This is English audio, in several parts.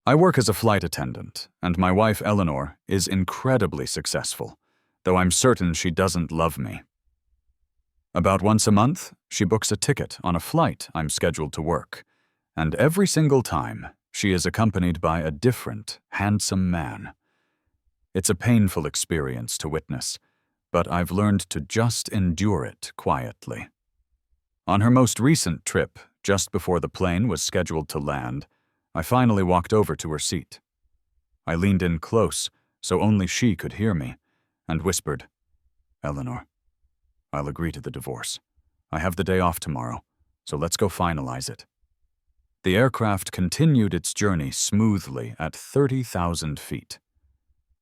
I work as a flight attendant, and my wife Eleanor is incredibly successful, though I'm certain she doesn't love me. About once a month, she books a ticket on a flight I'm scheduled to work, and every single time, she is accompanied by a different, handsome man. It's a painful experience to witness, but I've learned to just endure it quietly. On her most recent trip, just before the plane was scheduled to land, I finally walked over to her seat. I leaned in close, so only she could hear me, and whispered, "Eleanor, I'll agree to the divorce. I have the day off tomorrow, so let's go finalize it." The aircraft continued its journey smoothly at 30,000 feet.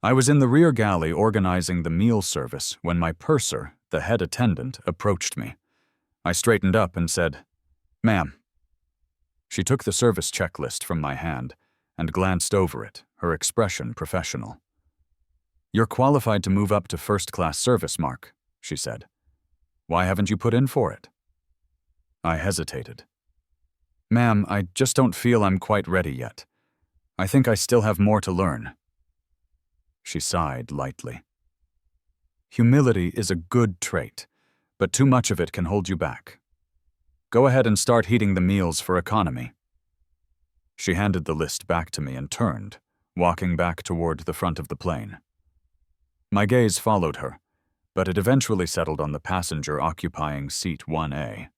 I was in the rear galley organizing the meal service when my purser, the head attendant, approached me. I straightened up and said, "Ma'am." She took the service checklist from my hand and glanced over it, her expression professional. "You're qualified to move up to first-class service, Mark," she said. "Why haven't you put in for it?" I hesitated. "Ma'am, I just don't feel I'm quite ready yet. I think I still have more to learn." She sighed lightly. "Humility is a good trait, but too much of it can hold you back. Go ahead and start heating the meals for economy." She handed the list back to me and turned, walking back toward the front of the plane. My gaze followed her, but it eventually settled on the passenger occupying seat 1A.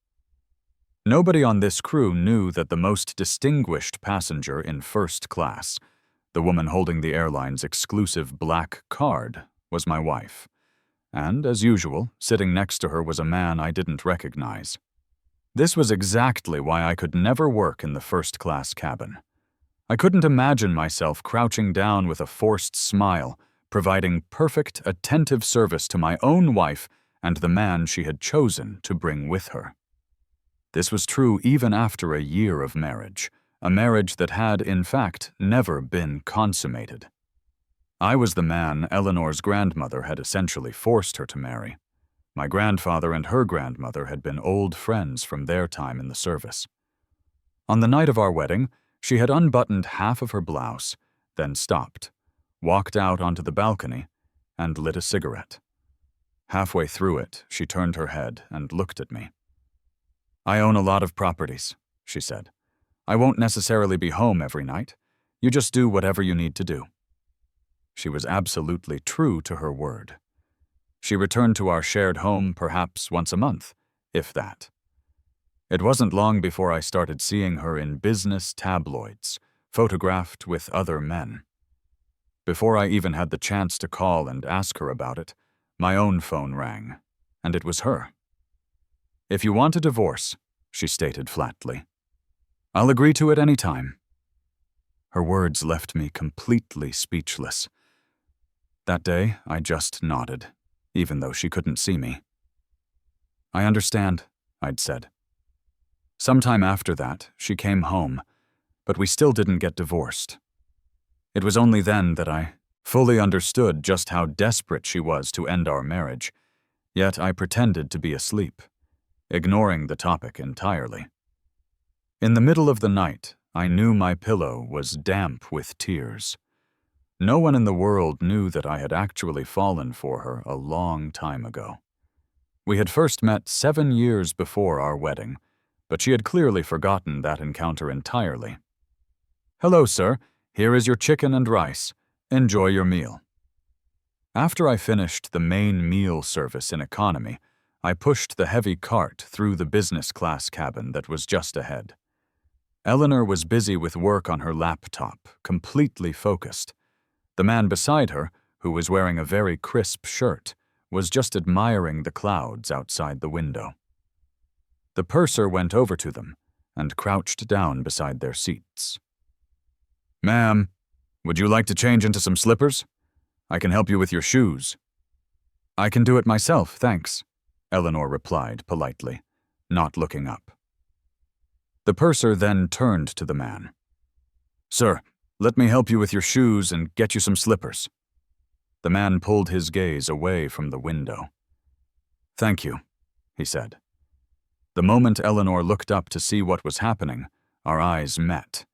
Nobody on this crew knew that the most distinguished passenger in first class, the woman holding the airline's exclusive black card, was my wife. And, as usual, sitting next to her was a man I didn't recognize. This was exactly why I could never work in the first-class cabin. I couldn't imagine myself crouching down with a forced smile, providing perfect, attentive service to my own wife and the man she had chosen to bring with her. This was true even after a year of marriage, a marriage that had, in fact, never been consummated. I was the man Eleanor's grandmother had essentially forced her to marry. My grandfather and her grandmother had been old friends from their time in the service. On the night of our wedding, she had unbuttoned half of her blouse, then stopped, walked out onto the balcony, and lit a cigarette. Halfway through it, she turned her head and looked at me. "I own a lot of properties," she said. "I won't necessarily be home every night. You just do whatever you need to do." She was absolutely true to her word. She returned to our shared home perhaps once a month, if that. It wasn't long before I started seeing her in business tabloids, photographed with other men. Before I even had the chance to call and ask her about it, my own phone rang, and it was her. "If you want a divorce," she stated flatly, "I'll agree to it any time." Her words left me completely speechless. That day, I just nodded, even though she couldn't see me. "I understand," I'd said. Sometime after that, she came home, but we still didn't get divorced. It was only then that I fully understood just how desperate she was to end our marriage, yet I pretended to be asleep, ignoring the topic entirely. In the middle of the night, I knew my pillow was damp with tears. No one in the world knew that I had actually fallen for her a long time ago. We had first met 7 years before our wedding, but she had clearly forgotten that encounter entirely. "Hello, sir. Here is your chicken and rice. Enjoy your meal." After I finished the main meal service in economy, I pushed the heavy cart through the business class cabin that was just ahead. Eleanor was busy with work on her laptop, completely focused. The man beside her, who was wearing a very crisp shirt, was just admiring the clouds outside the window. The purser went over to them and crouched down beside their seats. "Ma'am, would you like to change into some slippers? I can help you with your shoes." "I can do it myself, thanks," Eleanor replied politely, not looking up. The purser then turned to the man. "Sir, let me help you with your shoes and get you some slippers." The man pulled his gaze away from the window. "Thank you," he said. The moment Eleanor looked up to see what was happening, our eyes met.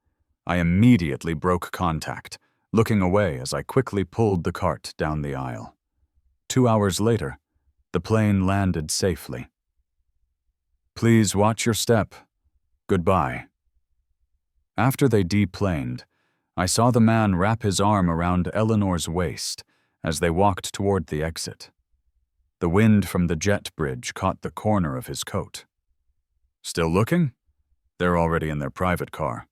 I immediately broke contact, looking away as I quickly pulled the cart down the aisle. 2 hours later, the plane landed safely. Please watch your step. Goodbye. After they deplaned, I saw the man wrap his arm around Eleanor's waist as they walked toward the exit. The wind from the jet bridge caught the corner of his coat. Still looking? They're already in their private car.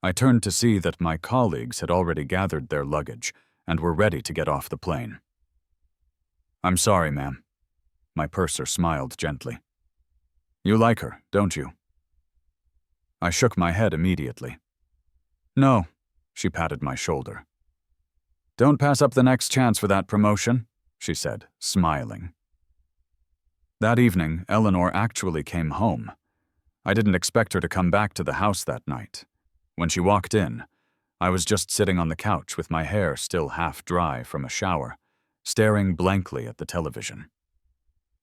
I turned to see that my colleagues had already gathered their luggage and were ready to get off the plane. I'm sorry, ma'am. My purser smiled gently. You like her, don't you? I shook my head immediately. No, she patted my shoulder. Don't pass up the next chance for that promotion, she said, smiling. That evening, Eleanor actually came home. I didn't expect her to come back to the house that night. When she walked in, I was just sitting on the couch with my hair still half dry from a shower, staring blankly at the television.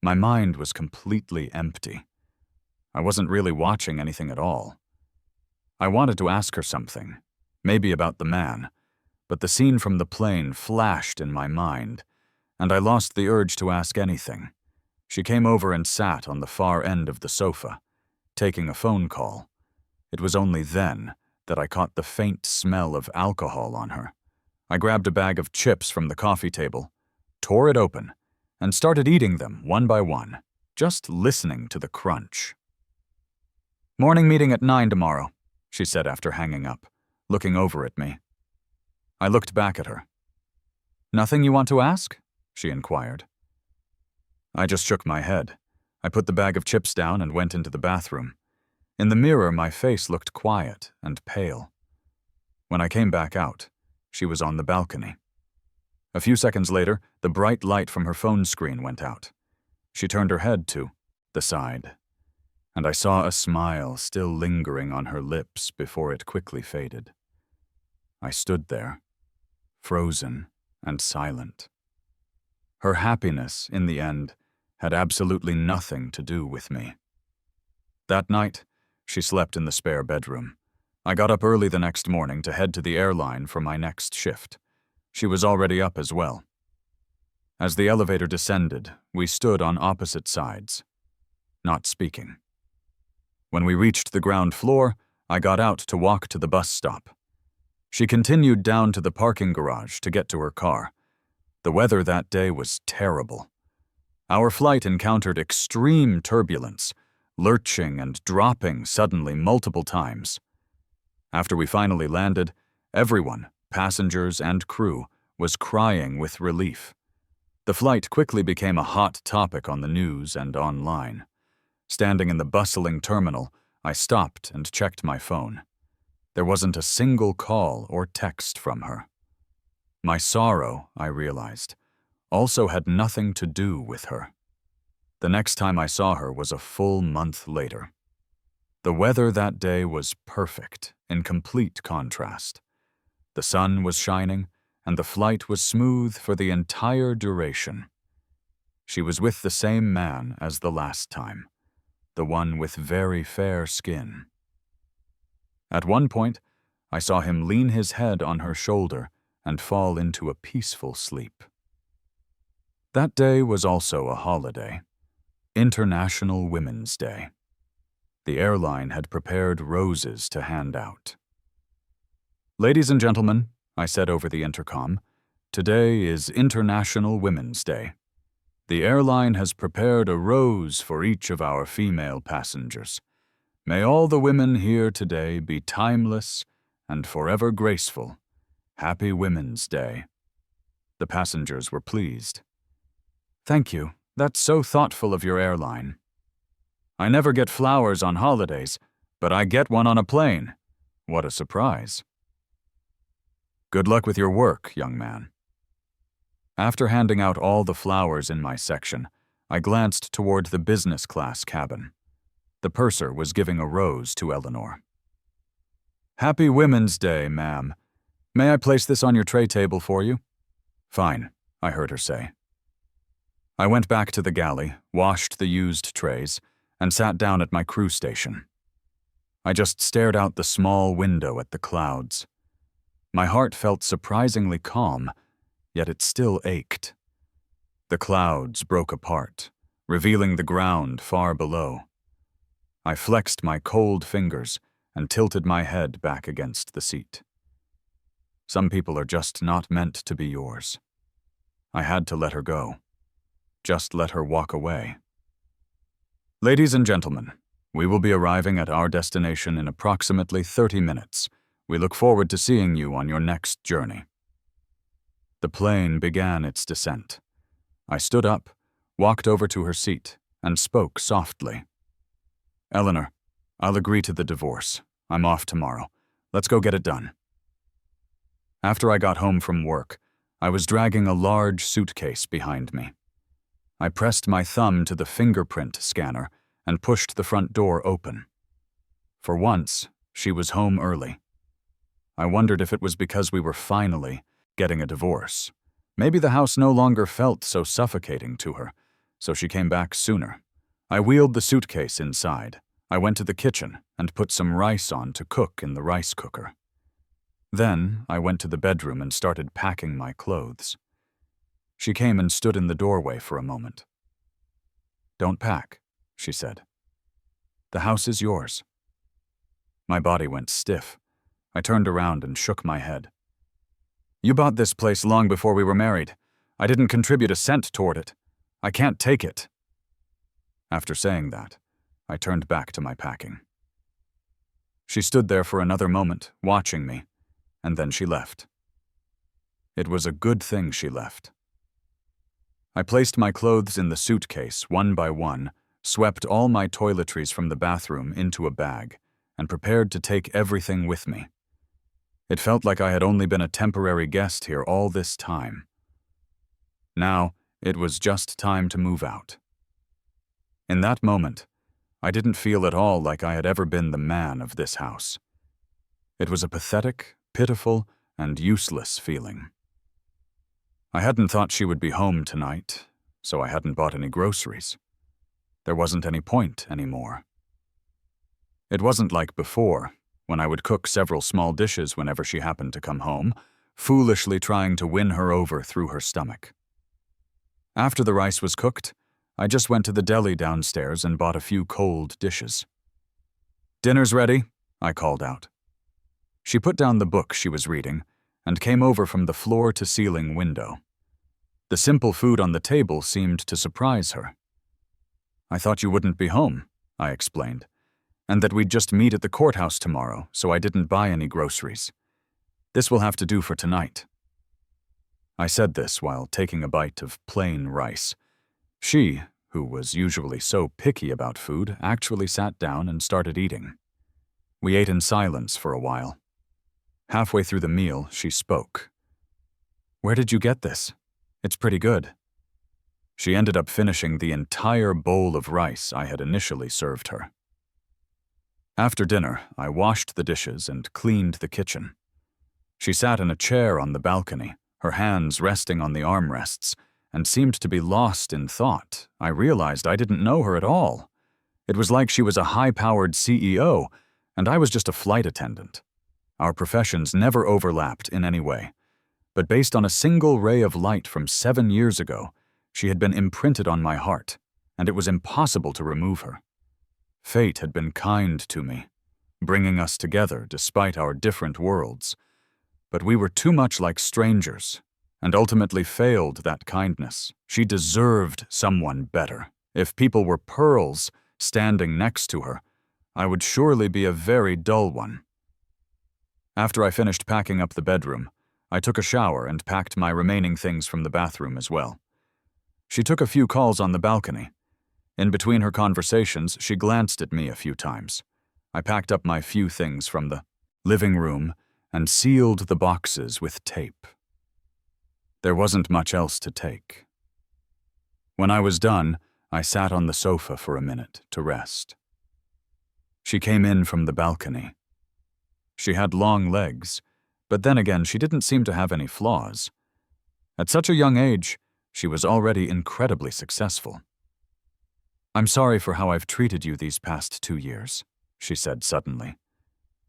My mind was completely empty. I wasn't really watching anything at all. I wanted to ask her something, maybe about the man, but the scene from the plane flashed in my mind, and I lost the urge to ask anything. She came over and sat on the far end of the sofa, taking a phone call. It was only then that I caught the faint smell of alcohol on her. I grabbed a bag of chips from the coffee table, tore it open, and started eating them one by one, just listening to the crunch. Morning meeting at 9 tomorrow, she said after hanging up, looking over at me. I looked back at her. Nothing you want to ask? She inquired. I just shook my head. I put the bag of chips down and went into the bathroom. In the mirror, my face looked quiet and pale. When I came back out, she was on the balcony. A few seconds later, the bright light from her phone screen went out. She turned her head to the side, and I saw a smile still lingering on her lips before it quickly faded. I stood there, frozen and silent. Her happiness, in the end, had absolutely nothing to do with me. That night, she slept in the spare bedroom. I got up early the next morning to head to the airline for my next shift. She was already up as well. As the elevator descended, we stood on opposite sides, not speaking. When we reached the ground floor, I got out to walk to the bus stop. She continued down to the parking garage to get to her car. The weather that day was terrible. Our flight encountered extreme turbulence, lurching and dropping suddenly multiple times. After we finally landed, everyone, passengers and crew, was crying with relief. The flight quickly became a hot topic on the news and online. Standing in the bustling terminal, I stopped and checked my phone. There wasn't a single call or text from her. My sorrow, I realized, also had nothing to do with her. The next time I saw her was a full month later. The weather that day was perfect, in complete contrast. The sun was shining, and the flight was smooth for the entire duration. She was with the same man as the last time, the one with very fair skin. At one point, I saw him lean his head on her shoulder and fall into a peaceful sleep. That day was also a holiday, International Women's Day. The airline had prepared roses to hand out. Ladies and gentlemen, I said over the intercom, today is International Women's Day. The airline has prepared a rose for each of our female passengers. May all the women here today be timeless and forever graceful. Happy Women's Day. The passengers were pleased. Thank you. That's so thoughtful of your airline. I never get flowers on holidays, but I get one on a plane. What a surprise. Good luck with your work, young man. After handing out all the flowers in my section, I glanced toward the business class cabin. The purser was giving a rose to Eleanor. Happy Women's Day, ma'am. May I place this on your tray table for you? Fine, I heard her say. I went back to the galley, washed the used trays, and sat down at my crew station. I just stared out the small window at the clouds. My heart felt surprisingly calm, yet it still ached. The clouds broke apart, revealing the ground far below. I flexed my cold fingers and tilted my head back against the seat. Some people are just not meant to be yours. I had to let her go. Just let her walk away. Ladies and gentlemen, we will be arriving at our destination in approximately 30 minutes. We look forward to seeing you on your next journey. The plane began its descent. I stood up, walked over to her seat, and spoke softly. Eleanor, I'll agree to the divorce. I'm off tomorrow. Let's go get it done. After I got home from work, I was dragging a large suitcase behind me. I pressed my thumb to the fingerprint scanner and pushed the front door open. For once, she was home early. I wondered if it was because we were finally getting a divorce. Maybe the house no longer felt so suffocating to her, so she came back sooner. I wheeled the suitcase inside. I went to the kitchen and put some rice on to cook in the rice cooker. Then I went to the bedroom and started packing my clothes. She came and stood in the doorway for a moment. Don't pack, she said. The house is yours. My body went stiff. I turned around and shook my head. You bought this place long before we were married. I didn't contribute a cent toward it. I can't take it. After saying that, I turned back to my packing. She stood there for another moment, watching me, and then she left. It was a good thing she left. I placed my clothes in the suitcase one by one, swept all my toiletries from the bathroom into a bag, and prepared to take everything with me. It felt like I had only been a temporary guest here all this time. Now, it was just time to move out. In that moment, I didn't feel at all like I had ever been the man of this house. It was a pathetic, pitiful, and useless feeling. I hadn't thought she would be home tonight, so I hadn't bought any groceries. There wasn't any point anymore. It wasn't like before, when I would cook several small dishes whenever she happened to come home, foolishly trying to win her over through her stomach. After the rice was cooked, I just went to the deli downstairs and bought a few cold dishes. Dinner's ready, I called out. She put down the book she was reading and came over from the floor-to-ceiling window. The simple food on the table seemed to surprise her. I thought you wouldn't be home, I explained, and that we'd just meet at the courthouse tomorrow, so I didn't buy any groceries. This will have to do for tonight. I said this while taking a bite of plain rice. She, who was usually so picky about food, actually sat down and started eating. We ate in silence for a while. Halfway through the meal, she spoke. Where did you get this? It's pretty good. She ended up finishing the entire bowl of rice I had initially served her. After dinner, I washed the dishes and cleaned the kitchen. She sat in a chair on the balcony, her hands resting on the armrests, and seemed to be lost in thought. I realized I didn't know her at all. It was like she was a high-powered CEO, and I was just a flight attendant. Our professions never overlapped in any way, but based on a single ray of light from 7 years ago, she had been imprinted on my heart, and it was impossible to remove her. Fate had been kind to me, bringing us together despite our different worlds, but we were too much like strangers, and ultimately failed that kindness. She deserved someone better. If people were pearls standing next to her, I would surely be a very dull one. After I finished packing up the bedroom, I took a shower and packed my remaining things from the bathroom as well. She took a few calls on the balcony. In between her conversations, she glanced at me a few times. I packed up my few things from the living room and sealed the boxes with tape. There wasn't much else to take. When I was done, I sat on the sofa for a minute to rest. She came in from the balcony. She had long legs, but then again, she didn't seem to have any flaws. At such a young age, she was already incredibly successful. I'm sorry for how I've treated you these past 2 years, she said suddenly.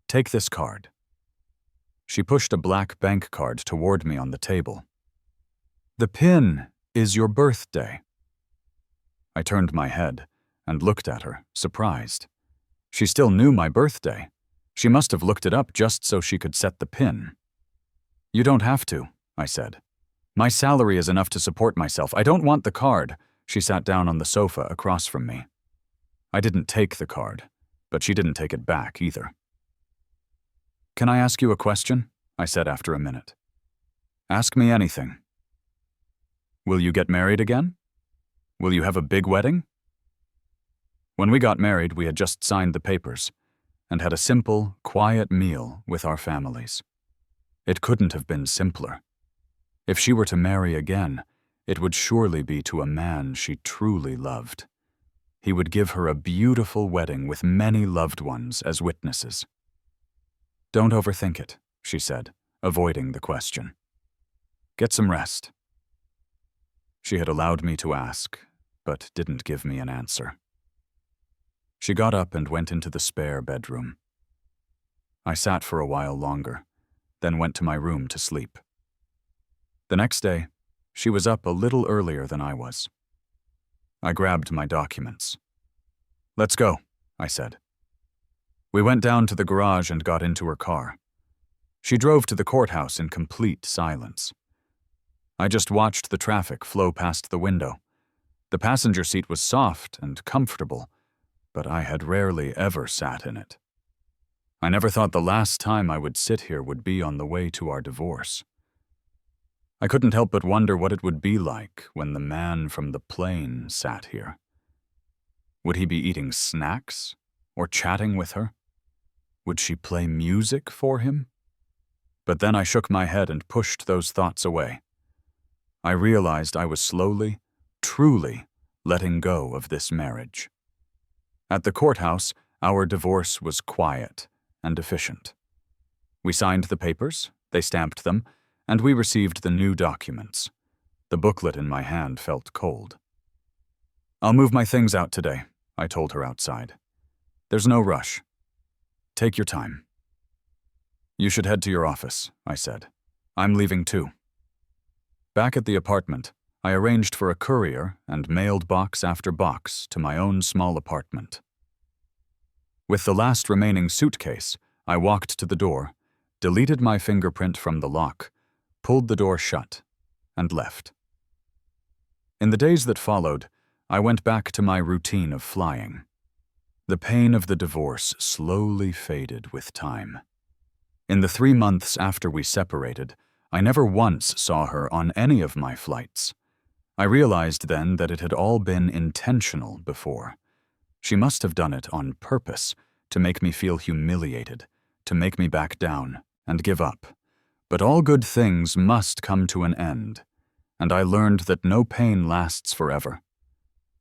Take this card. She pushed a black bank card toward me on the table. The pin is your birthday. I turned my head and looked at her, surprised. She still knew my birthday. She must have looked it up just so she could set the pin. You don't have to, I said. My salary is enough to support myself. I don't want the card. She sat down on the sofa across from me. I didn't take the card, but she didn't take it back either. Can I ask you a question? I said after a minute. Ask me anything. Will you get married again? Will you have a big wedding? When we got married, we had just signed the papers and had a simple, quiet meal with our families. It couldn't have been simpler. If she were to marry again, it would surely be to a man she truly loved. He would give her a beautiful wedding with many loved ones as witnesses. Don't overthink it, she said, avoiding the question. Get some rest. She had allowed me to ask, but didn't give me an answer. She got up and went into the spare bedroom. I sat for a while longer, then went to my room to sleep. The next day, she was up a little earlier than I was. I grabbed my documents. Let's go, I said. We went down to the garage and got into her car. She drove to the courthouse in complete silence. I just watched the traffic flow past the window. The passenger seat was soft and comfortable, but I had rarely ever sat in it. I never thought the last time I would sit here would be on the way to our divorce. I couldn't help but wonder what it would be like when the man from the plane sat here. Would he be eating snacks or chatting with her? Would she play music for him? But then I shook my head and pushed those thoughts away. I realized I was slowly, truly letting go of this marriage. At the courthouse, our divorce was quiet and efficient. We signed the papers, they stamped them, and we received the new documents. The booklet in my hand felt cold. I'll move my things out today, I told her outside. There's no rush. Take your time. You should head to your office, I said. I'm leaving too. Back at the apartment, I arranged for a courier and mailed box after box to my own small apartment. With the last remaining suitcase, I walked to the door, deleted my fingerprint from the lock, pulled the door shut, and left. In the days that followed, I went back to my routine of flying. The pain of the divorce slowly faded with time. In the 3 months after we separated, I never once saw her on any of my flights. I realized then that it had all been intentional before. She must have done it on purpose, to make me feel humiliated, to make me back down and give up. But all good things must come to an end, and I learned that no pain lasts forever.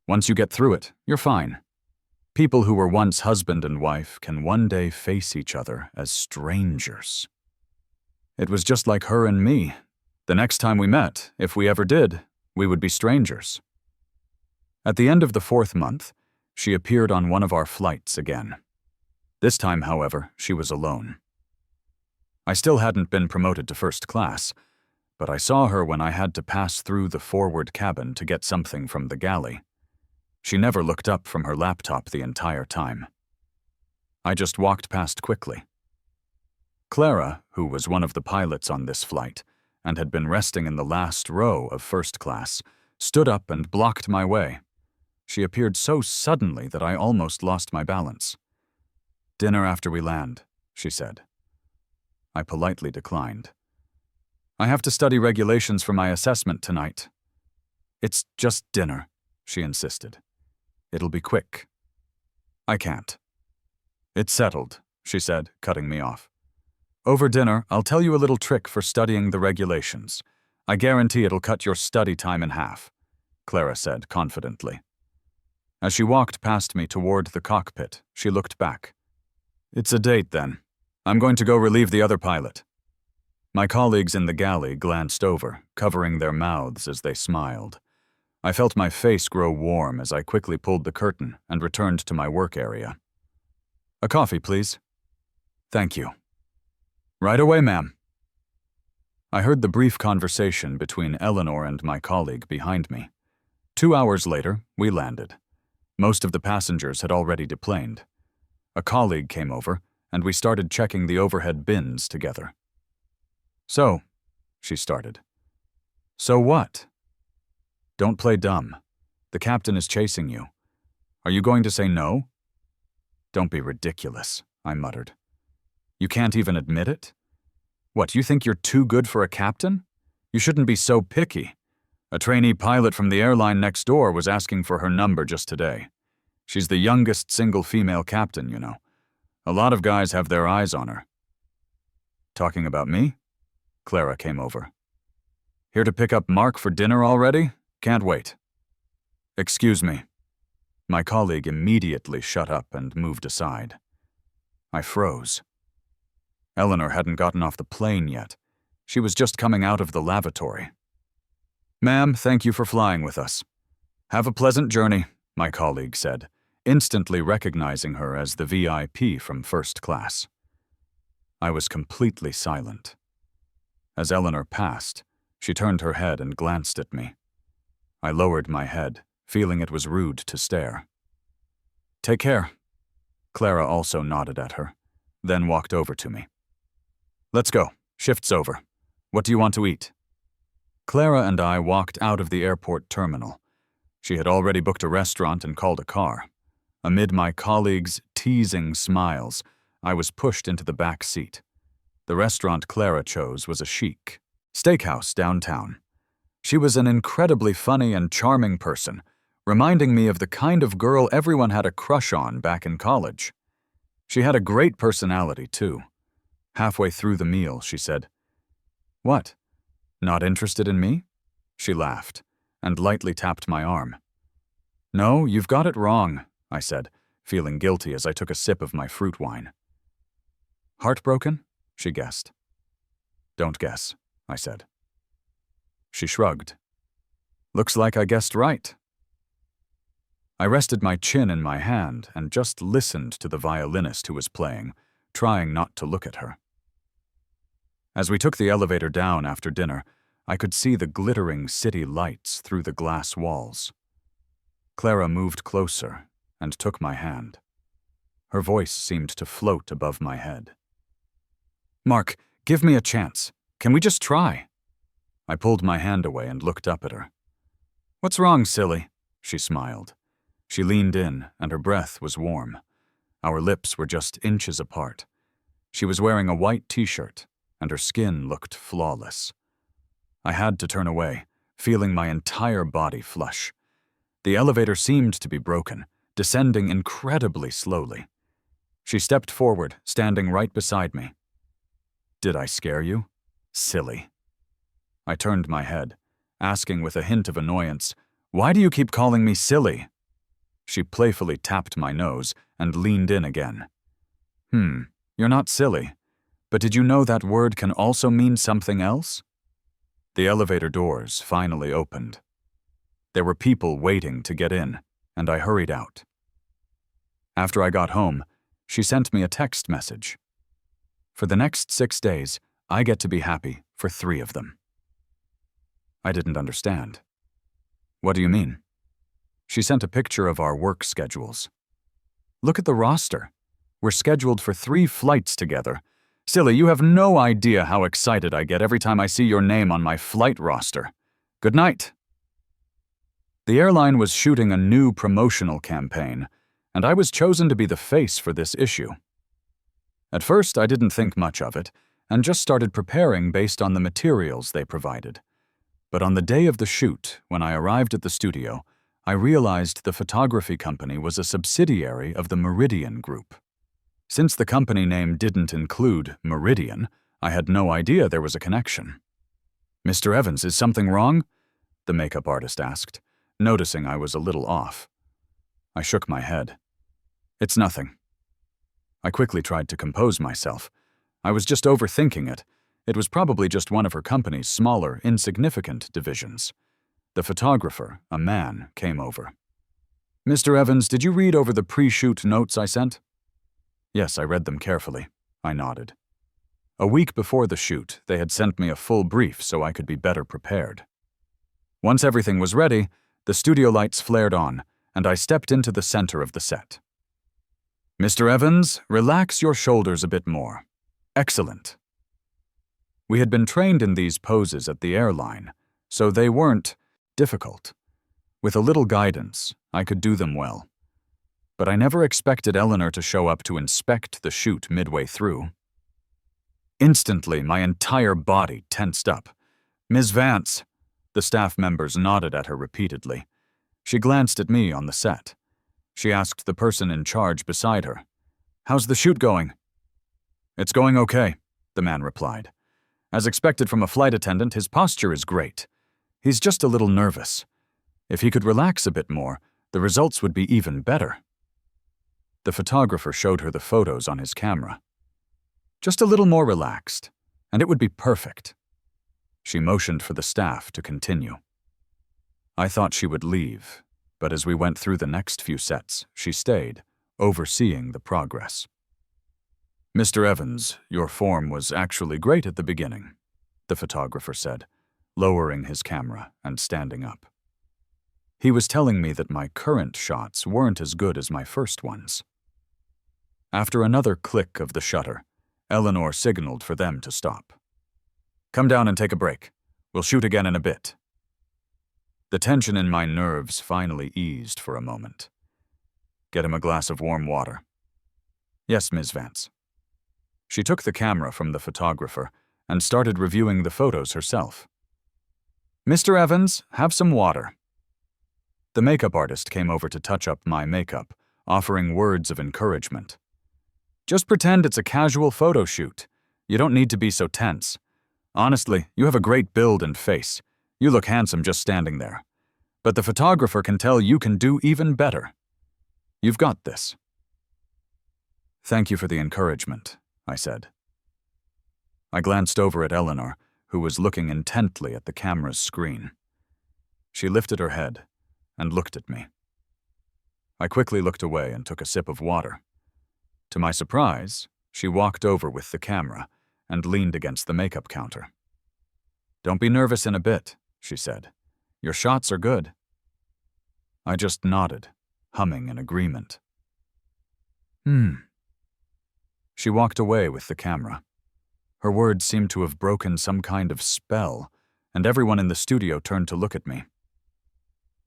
Once you get through it, you're fine. People who were once husband and wife can one day face each other as strangers. It was just like her and me. The next time we met, if we ever did, we would be strangers. At the end of the 4th month, she appeared on one of our flights again. This time, however, she was alone. I still hadn't been promoted to first class, but I saw her when I had to pass through the forward cabin to get something from the galley. She never looked up from her laptop the entire time. I just walked past quickly. Clara, who was one of the pilots on this flight and had been resting in the last row of first class, stood up and blocked my way. She appeared so suddenly that I almost lost my balance. "Dinner after we land," she said. I politely declined. "I have to study regulations for my assessment tonight." "It's just dinner," she insisted. "It'll be quick." "I can't." "It's settled," she said, cutting me off. "Over dinner, I'll tell you a little trick for studying the regulations. I guarantee it'll cut your study time in half," Clara said confidently. As she walked past me toward the cockpit, she looked back. "It's a date, then. I'm going to go relieve the other pilot." My colleagues in the galley glanced over, covering their mouths as they smiled. I felt my face grow warm as I quickly pulled the curtain and returned to my work area. A coffee, please. Thank you. Right away, ma'am. I heard the brief conversation between Eleanor and my colleague behind me. 2 hours later, we landed. Most of the passengers had already deplaned. A colleague came over, and we started checking the overhead bins together. So, she started. So what? Don't play dumb. The captain is chasing you. Are you going to say no? Don't be ridiculous, I muttered. You can't even admit it? What, you think you're too good for a captain? You shouldn't be so picky. A trainee pilot from the airline next door was asking for her number just today. She's the youngest single female captain, you know. A lot of guys have their eyes on her. Talking about me? Clara came over. Here to pick up Mark for dinner already? Can't wait. Excuse me. My colleague immediately shut up and moved aside. I froze. Eleanor hadn't gotten off the plane yet. She was just coming out of the lavatory. Ma'am, thank you for flying with us. Have a pleasant journey, my colleague said, instantly recognizing her as the VIP from first class. I was completely silent. As Eleanor passed, she turned her head and glanced at me. I lowered my head, feeling it was rude to stare. Take care. Clara also nodded at her, then walked over to me. Let's go. Shift's over. What do you want to eat? Clara and I walked out of the airport terminal. She had already booked a restaurant and called a car. Amid my colleagues' teasing smiles, I was pushed into the back seat. The restaurant Clara chose was a chic steakhouse downtown. She was an incredibly funny and charming person, reminding me of the kind of girl everyone had a crush on back in college. She had a great personality, too. Halfway through the meal, she said, What? Not interested in me? She laughed and lightly tapped my arm. No, you've got it wrong, I said, feeling guilty as I took a sip of my fruit wine. Heartbroken? She guessed. Don't guess, I said. She shrugged. Looks like I guessed right. I rested my chin in my hand and just listened to the violinist who was playing, trying not to look at her. As we took the elevator down after dinner, I could see the glittering city lights through the glass walls. Clara moved closer and took my hand. Her voice seemed to float above my head. Mark, give me a chance. Can we just try? I pulled my hand away and looked up at her. What's wrong, silly? She smiled. She leaned in, and her breath was warm. Our lips were just inches apart. She was wearing a white t-shirt, and her skin looked flawless. I had to turn away, feeling my entire body flush. The elevator seemed to be broken, descending incredibly slowly. She stepped forward, standing right beside me. Did I scare you? Silly. I turned my head, asking with a hint of annoyance, Why do you keep calling me silly? She playfully tapped my nose and leaned in again. You're not silly. But did you know that word can also mean something else? The elevator doors finally opened. There were people waiting to get in, and I hurried out. After I got home, she sent me a text message. For the next 6 days, I get to be happy for 3 of them. I didn't understand. What do you mean? She sent a picture of our work schedules. Look at the roster. We're scheduled for 3 flights together. Silly, you have no idea how excited I get every time I see your name on my flight roster. Good night. The airline was shooting a new promotional campaign, and I was chosen to be the face for this issue. At first, I didn't think much of it, and just started preparing based on the materials they provided. But on the day of the shoot, when I arrived at the studio, I realized the photography company was a subsidiary of the Meridian Group. Since the company name didn't include Meridian, I had no idea there was a connection. Mr. Evans, is something wrong? The makeup artist asked, noticing I was a little off. I shook my head. It's nothing. I quickly tried to compose myself. I was just overthinking it. It was probably just one of her company's smaller, insignificant divisions. The photographer, a man, came over. Mr. Evans, did you read over the pre-shoot notes I sent? Yes, I read them carefully. I nodded. A week before the shoot, they had sent me a full brief so I could be better prepared. Once everything was ready, the studio lights flared on, and I stepped into the center of the set. Mr. Evans, relax your shoulders a bit more. Excellent. We had been trained in these poses at the airline, so they weren't difficult. With a little guidance, I could do them well. But I never expected Eleanor to show up to inspect the shoot midway through. Instantly, my entire body tensed up. Ms. Vance. The staff members nodded at her repeatedly. She glanced at me on the set. She asked the person in charge beside her, "How's the shoot going?" "It's going okay," the man replied. "As expected from a flight attendant, his posture is great. He's just a little nervous. If he could relax a bit more, the results would be even better." The photographer showed her the photos on his camera. "Just a little more relaxed, and it would be perfect." She motioned for the staff to continue. I thought she would leave, but as we went through the next few sets, she stayed, overseeing the progress. "Mr. Evans, your form was actually great at the beginning," the photographer said, lowering his camera and standing up. He was telling me that my current shots weren't as good as my first ones. After another click of the shutter, Eleanor signaled for them to stop. "Come down and take a break. We'll shoot again in a bit." The tension in my nerves finally eased for a moment. "Get him a glass of warm water." "Yes, Ms. Vance." She took the camera from the photographer and started reviewing the photos herself. "Mr. Evans, have some water." The makeup artist came over to touch up my makeup, offering words of encouragement. "Just pretend it's a casual photo shoot. You don't need to be so tense. Honestly, you have a great build and face. You look handsome just standing there. But the photographer can tell you can do even better. You've got this." "Thank you for the encouragement," I said. I glanced over at Eleanor, who was looking intently at the camera's screen. She lifted her head and looked at me. I quickly looked away and took a sip of water. To my surprise, she walked over with the camera and leaned against the makeup counter. "Don't be nervous in a bit," she said. "Your shots are good." I just nodded, humming in agreement. She walked away with the camera. Her words seemed to have broken some kind of spell, and everyone in the studio turned to look at me.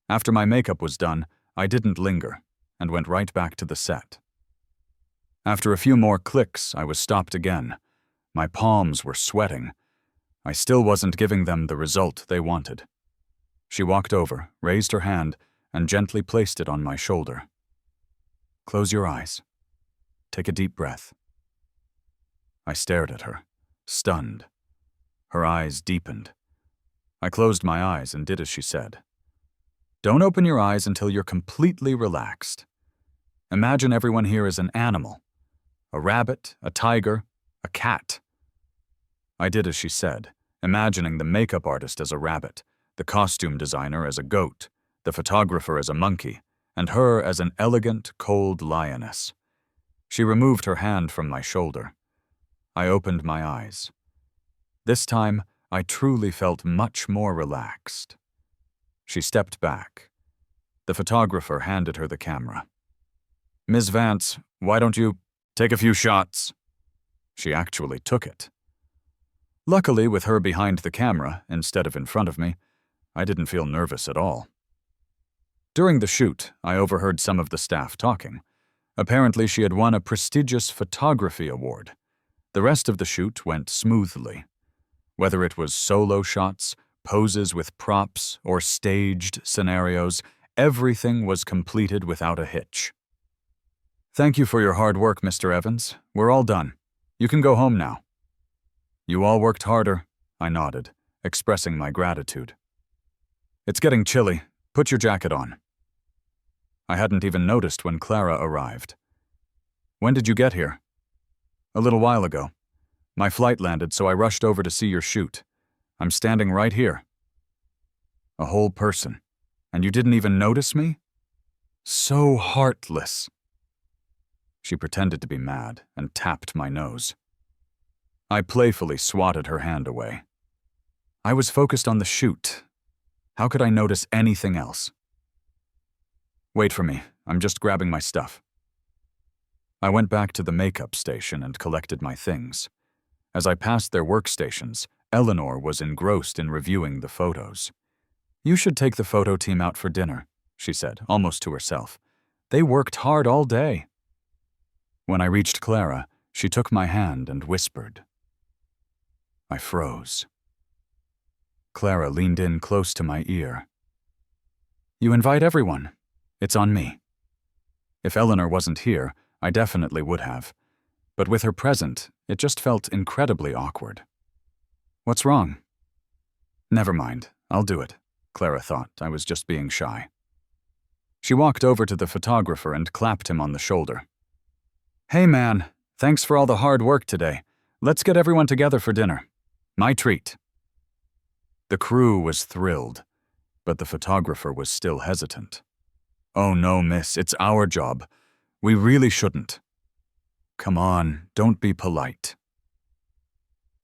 After my makeup was done, I didn't linger and went right back to the set. After a few more clicks, I was stopped again. My palms were sweating. I still wasn't giving them the result they wanted. She walked over, raised her hand, and gently placed it on my shoulder. "Close your eyes. Take a deep breath." I stared at her, stunned. Her eyes deepened. I closed my eyes and did as she said. "Don't open your eyes until you're completely relaxed. Imagine everyone here is an animal. A rabbit, a tiger, a cat." I did as she said, imagining the makeup artist as a rabbit, the costume designer as a goat, the photographer as a monkey, and her as an elegant, cold lioness. She removed her hand from my shoulder. I opened my eyes. This time, I truly felt much more relaxed. She stepped back. The photographer handed her the camera. "Ms. Vance, why don't you take a few shots?" She actually took it. Luckily, with her behind the camera instead of in front of me, I didn't feel nervous at all. During the shoot, I overheard some of the staff talking. Apparently, she had won a prestigious photography award. The rest of the shoot went smoothly. Whether it was solo shots, poses with props, or staged scenarios, everything was completed without a hitch. "Thank you for your hard work, Mr. Evans. We're all done. You can go home now." "You all worked harder," I nodded, expressing my gratitude. "It's getting chilly. Put your jacket on." I hadn't even noticed when Clara arrived. "When did you get here?" "A little while ago. My flight landed, so I rushed over to see your shoot. I'm standing right here." A whole person. And you didn't even notice me? So heartless. She pretended to be mad and tapped my nose. I playfully swatted her hand away. I was focused on the shoot. How could I notice anything else? Wait for me, I'm just grabbing my stuff. I went back to the makeup station and collected my things. As I passed their workstations, Eleanor was engrossed in reviewing the photos. You should take the photo team out for dinner, she said, almost to herself. They worked hard all day. When I reached Clara, she took my hand and whispered. I froze. Clara leaned in close to my ear. You invite everyone. It's on me. If Eleanor wasn't here, I definitely would have. But with her present, it just felt incredibly awkward. What's wrong? Never mind, I'll do it. Clara thought I was just being shy. She walked over to the photographer and clapped him on the shoulder. Hey man, thanks for all the hard work today. Let's get everyone together for dinner. My treat. The crew was thrilled, but the photographer was still hesitant. Oh no, miss, it's our job. We really shouldn't. Come on, don't be polite.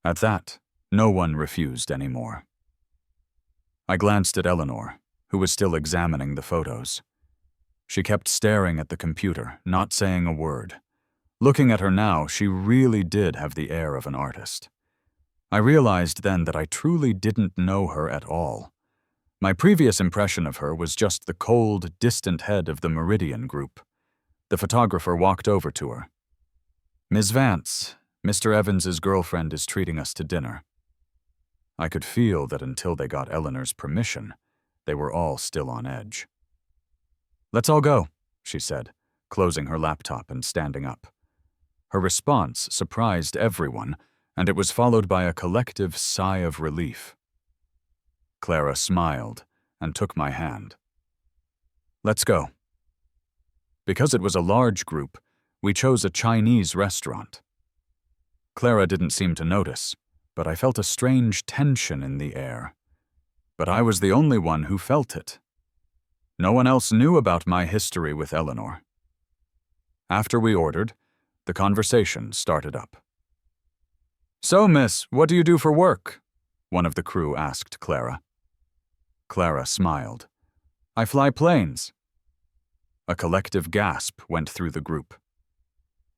At that, no one refused anymore. I glanced at Eleanor, who was still examining the photos. She kept staring at the computer, not saying a word. Looking at her now, she really did have the air of an artist. I realized then that I truly didn't know her at all. My previous impression of her was just the cold, distant head of the Meridian Group. The photographer walked over to her. Ms. Vance, Mr. Evans's girlfriend is treating us to dinner. I could feel that until they got Eleanor's permission, they were all still on edge. Let's all go, she said, closing her laptop and standing up. Her response surprised everyone, and it was followed by a collective sigh of relief. Clara smiled and took my hand. Let's go. Because it was a large group, we chose a Chinese restaurant. Clara didn't seem to notice, but I felt a strange tension in the air. But I was the only one who felt it. No one else knew about my history with Eleanor. After we ordered, the conversation started up. So, miss, what do you do for work? One of the crew asked Clara. Clara smiled. I fly planes. A collective gasp went through the group.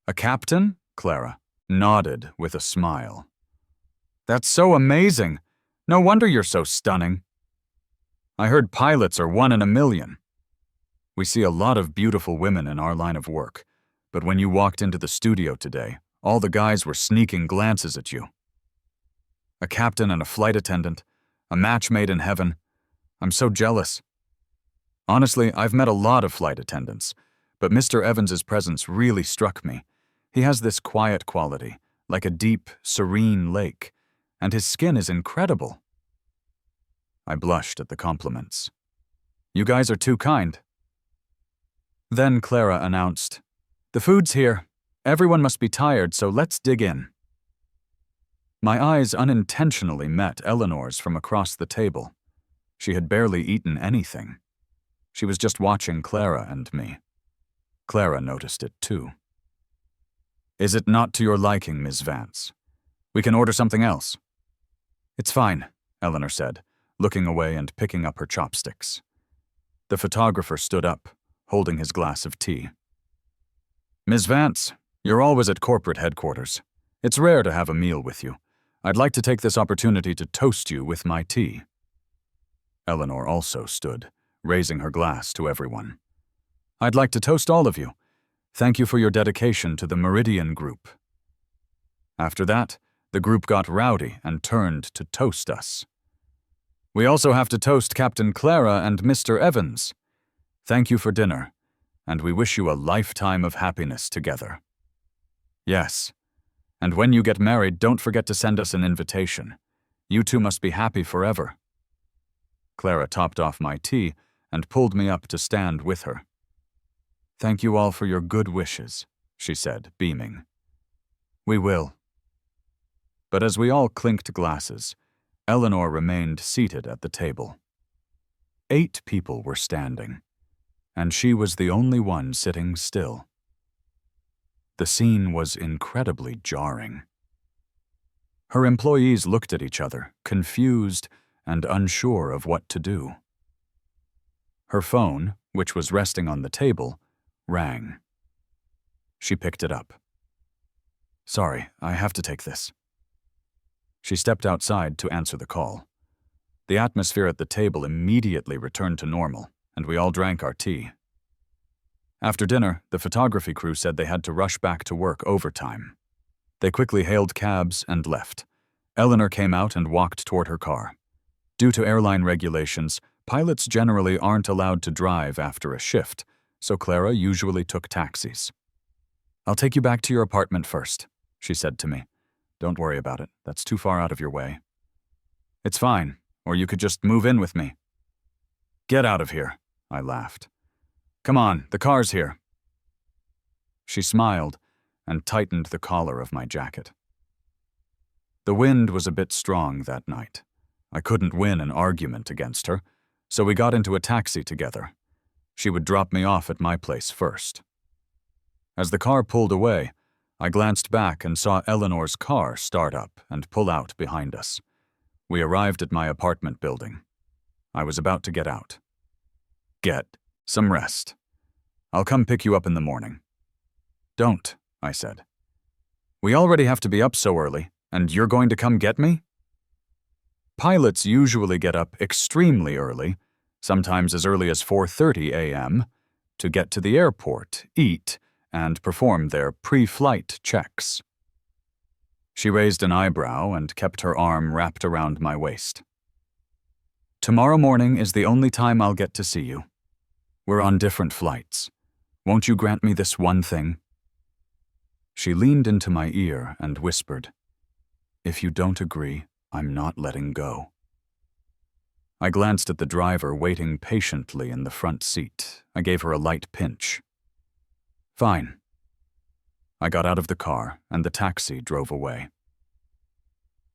A captain? Clara nodded with a smile. That's so amazing. No wonder you're so stunning. I heard pilots are 1 in a million. We see a lot of beautiful women in our line of work, but when you walked into the studio today, all the guys were sneaking glances at you. A captain and a flight attendant, a match made in heaven. I'm so jealous. Honestly, I've met a lot of flight attendants, but Mr. Evans's presence really struck me. He has this quiet quality, like a deep, serene lake, and his skin is incredible. I blushed at the compliments. You guys are too kind. Then Clara announced, The food's here. Everyone must be tired, so let's dig in. My eyes unintentionally met Eleanor's from across the table. She had barely eaten anything. She was just watching Clara and me. Clara noticed it too. Is it not to your liking, Ms. Vance? We can order something else. It's fine, Eleanor said, looking away and picking up her chopsticks. The photographer stood up, holding his glass of tea. Ms. Vance, you're always at corporate headquarters. It's rare to have a meal with you. I'd like to take this opportunity to toast you with my tea. Eleanor also stood, raising her glass to everyone. I'd like to toast all of you. Thank you for your dedication to the Meridian Group. After that, the group got rowdy and turned to toast us. We also have to toast Captain Clara and Mr. Evans. Thank you for dinner, and we wish you a lifetime of happiness together. Yes, and when you get married, don't forget to send us an invitation. You two must be happy forever. Clara topped off my tea and pulled me up to stand with her. Thank you all for your good wishes, she said, beaming. We will. But as we all clinked glasses, Eleanor remained seated at the table. 8 people were standing, and she was the only one sitting still. The scene was incredibly jarring. Her employees looked at each other, confused and unsure of what to do. Her phone, which was resting on the table, rang. She picked it up. "Sorry, I have to take this." She stepped outside to answer the call. The atmosphere at the table immediately returned to normal, and we all drank our tea. After dinner, the photography crew said they had to rush back to work overtime. They quickly hailed cabs and left. Eleanor came out and walked toward her car. Due to airline regulations, pilots generally aren't allowed to drive after a shift, so Clara usually took taxis. "I'll take you back to your apartment first," she said to me. "Don't worry about it. That's too far out of your way." "It's fine, or you could just move in with me." "Get out of here," I laughed. "Come on, the car's here." She smiled and tightened the collar of my jacket. The wind was a bit strong that night. I couldn't win an argument against her, so we got into a taxi together. She would drop me off at my place first. As the car pulled away, I glanced back and saw Eleanor's car start up and pull out behind us. We arrived at my apartment building. I was about to get out. "Get some rest. I'll come pick you up in the morning." "Don't," I said. "We already have to be up so early, and you're going to come get me?" Pilots usually get up extremely early, sometimes as early as 4:30 a.m., to get to the airport, eat, and perform their pre-flight checks. She raised an eyebrow and kept her arm wrapped around my waist. "Tomorrow morning is the only time I'll get to see you. We're on different flights. Won't you grant me this one thing?" She leaned into my ear and whispered, "If you don't agree, I'm not letting go." I glanced at the driver waiting patiently in the front seat. I gave her a light pinch. "Fine." I got out of the car, and the taxi drove away.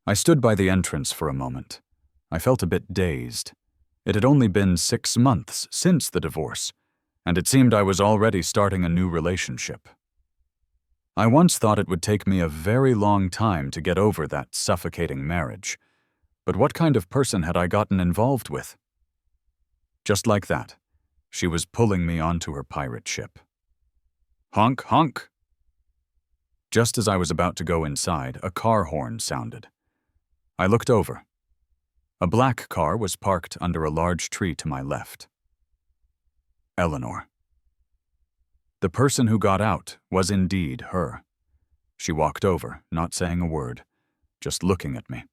I stood by the entrance for a moment. I felt a bit dazed. It had only been 6 months since the divorce, and it seemed I was already starting a new relationship. I once thought it would take me a very long time to get over that suffocating marriage, but what kind of person had I gotten involved with? Just like that, she was pulling me onto her pirate ship. "Honk, honk." Just as I was about to go inside, a car horn sounded. I looked over. A black car was parked under a large tree to my left. Eleanor. The person who got out was indeed her. She walked over, not saying a word, just looking at me.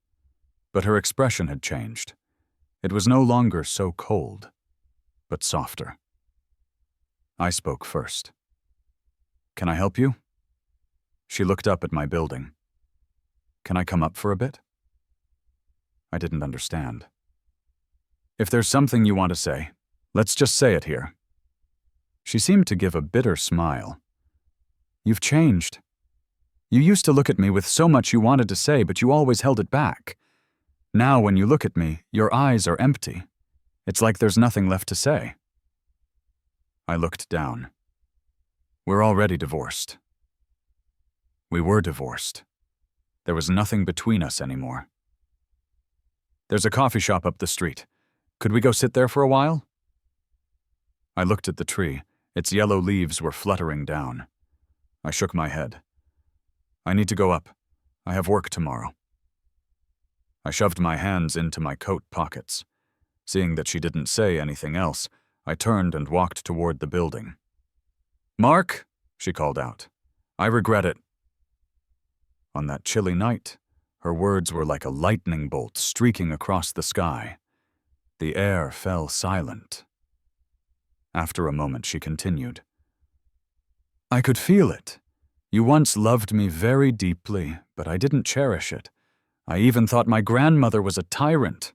But her expression had changed. It was no longer so cold, but softer. I spoke first. "Can I help you?" She looked up at my building. "Can I come up for a bit?" I didn't understand. "If there's something you want to say, let's just say it here." She seemed to give a bitter smile. "You've changed. You used to look at me with so much you wanted to say, but you always held it back. Now when you look at me, your eyes are empty. It's like there's nothing left to say." I looked down. "We're already divorced." We were divorced. There was nothing between us anymore. "There's a coffee shop up the street. Could we go sit there for a while?" I looked at the tree. Its yellow leaves were fluttering down. I shook my head. "I need to go up. I have work tomorrow." I shoved my hands into my coat pockets. Seeing that she didn't say anything else, I turned and walked toward the building. "Mark," she called out, "I regret it." On that chilly night, her words were like a lightning bolt streaking across the sky. The air fell silent. After a moment, she continued, "I could feel it. You once loved me very deeply, but I didn't cherish it. I even thought my grandmother was a tyrant.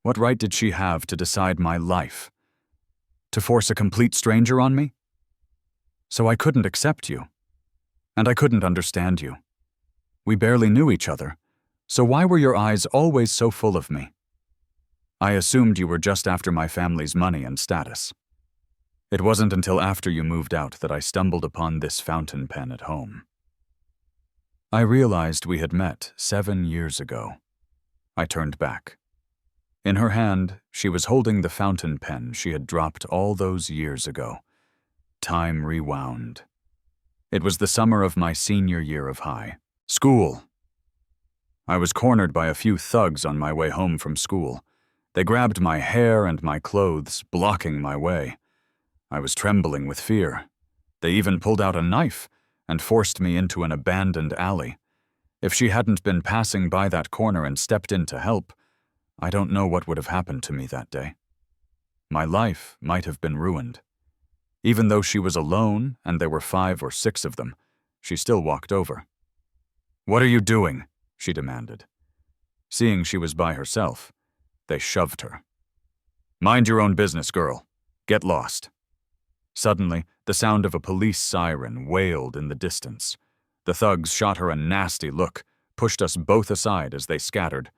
What right did she have to decide my life? To force a complete stranger on me? So I couldn't accept you. And I couldn't understand you. We barely knew each other, so why were your eyes always so full of me? I assumed you were just after my family's money and status. It wasn't until after you moved out that I stumbled upon this fountain pen at home. I realized we had met 7 years ago. I turned back. In her hand, she was holding the fountain pen she had dropped all those years ago. Time rewound. It was the summer of my senior year of high school. I was cornered by a few thugs on my way home from school. They grabbed my hair and my clothes, blocking my way. I was trembling with fear. They even pulled out a knife and forced me into an abandoned alley. If she hadn't been passing by that corner and stepped in to help, I don't know what would have happened to me that day. My life might have been ruined. Even though she was alone and there were 5 or 6 of them, she still walked over. "What are you doing?" she demanded. Seeing she was by herself, they shoved her. "Mind your own business, girl. Get lost." Suddenly, the sound of a police siren wailed in the distance. The thugs shot her a nasty look, pushed us both aside as they scattered,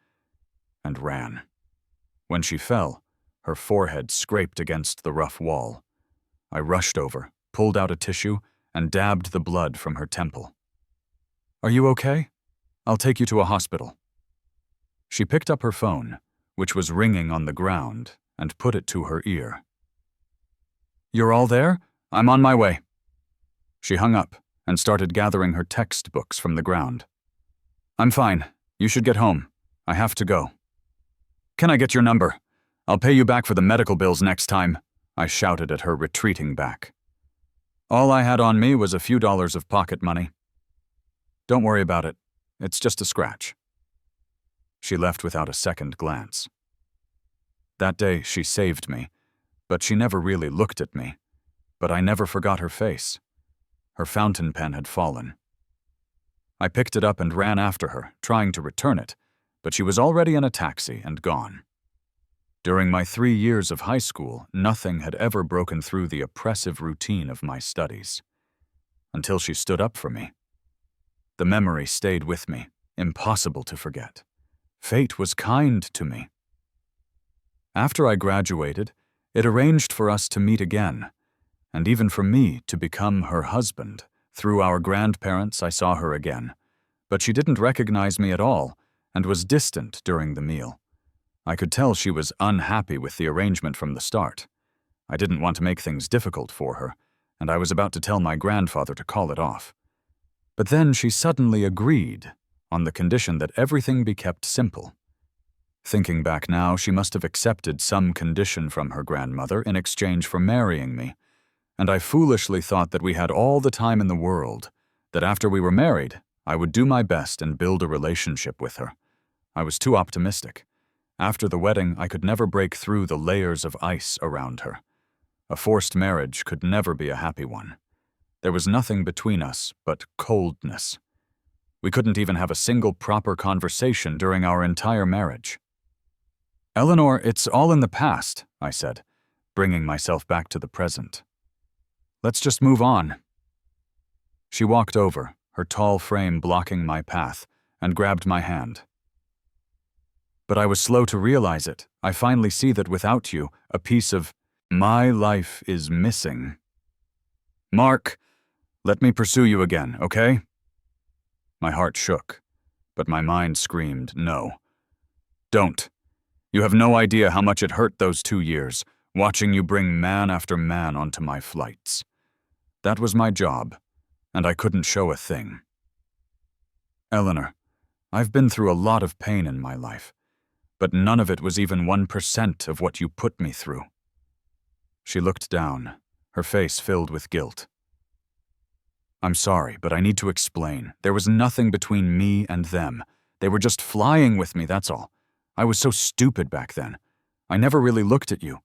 and ran. When she fell, her forehead scraped against the rough wall. I rushed over, pulled out a tissue, and dabbed the blood from her temple. "Are you okay? I'll take you to a hospital." She picked up her phone, which was ringing on the ground, and put it to her ear. "You're all there? I'm on my way." She hung up and started gathering her textbooks from the ground. "I'm fine. You should get home. I have to go." "Can I get your number? I'll pay you back for the medical bills next time," I shouted at her, retreating back. All I had on me was a few dollars of pocket money. "Don't worry about it. It's just a scratch." She left without a second glance. That day she saved me, but she never really looked at me. But I never forgot her face. Her fountain pen had fallen. I picked it up and ran after her, trying to return it, but she was already in a taxi and gone. During my 3 years of high school, nothing had ever broken through the oppressive routine of my studies. Until she stood up for me. The memory stayed with me, impossible to forget. Fate was kind to me. After I graduated, it arranged for us to meet again, and even for me to become her husband. Through our grandparents, I saw her again, but she didn't recognize me at all and was distant during the meal. I could tell she was unhappy with the arrangement from the start. I didn't want to make things difficult for her, and I was about to tell my grandfather to call it off. But then she suddenly agreed, on the condition that everything be kept simple. Thinking back now, she must have accepted some condition from her grandmother in exchange for marrying me, and I foolishly thought that we had all the time in the world, that after we were married, I would do my best and build a relationship with her. I was too optimistic. After the wedding, I could never break through the layers of ice around her. A forced marriage could never be a happy one. There was nothing between us but coldness. We couldn't even have a single proper conversation during our entire marriage. "Eleanor, it's all in the past," I said, bringing myself back to the present. "Let's just move on." She walked over, her tall frame blocking my path, and grabbed my hand. But I was slow to realize it. I finally see that without you, a piece of my life is missing. "Mark, let me pursue you again, okay?" My heart shook, but my mind screamed no. "Don't. You have no idea how much it hurt those 2 years, watching you bring man after man onto my flights. That was my job, and I couldn't show a thing. Eleanor, I've been through a lot of pain in my life, but none of it was even 1% of what you put me through." She looked down, her face filled with guilt. "I'm sorry, but I need to explain. There was nothing between me and them. They were just flying with me, that's all. I was so stupid back then. I never really looked at you.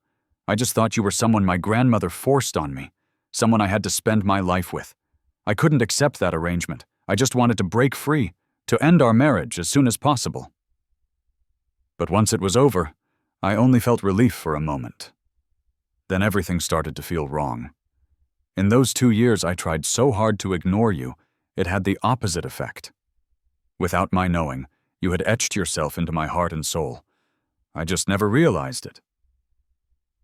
I just thought you were someone my grandmother forced on me, someone I had to spend my life with. I couldn't accept that arrangement. I just wanted to break free, to end our marriage as soon as possible. But once it was over, I only felt relief for a moment. Then everything started to feel wrong. In those 2 years I tried so hard to ignore you, it had the opposite effect. Without my knowing, you had etched yourself into my heart and soul. I just never realized it."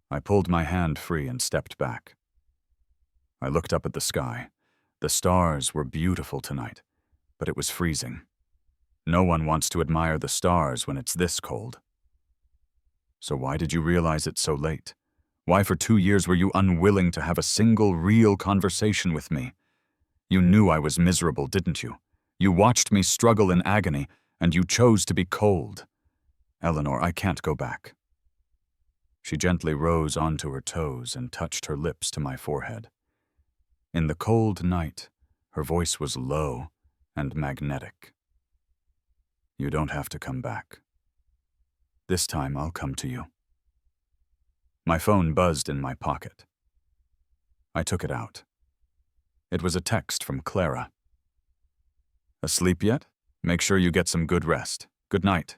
I pulled my hand free and stepped back. I looked up at the sky. The stars were beautiful tonight, but it was freezing. No one wants to admire the stars when it's this cold. So why did you realize it so late? Why for 2 years were you unwilling to have a single real conversation with me? You knew I was miserable, didn't you? You watched me struggle in agony, and you chose to be cold. Eleanor, I can't go back. She gently rose onto her toes and touched her lips to my forehead. In the cold night, her voice was low and magnetic. You don't have to come back. This time I'll come to you. My phone buzzed in my pocket. I took it out. It was a text from Clara. Asleep yet? Make sure you get some good rest. Good night.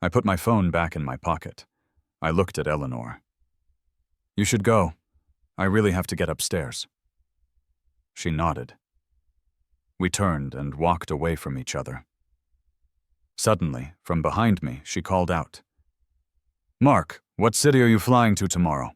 I put my phone back in my pocket. I looked at Eleanor. You should go. I really have to get upstairs. She nodded. We turned and walked away from each other. Suddenly, from behind me, she called out, Mark, what city are you flying to tomorrow?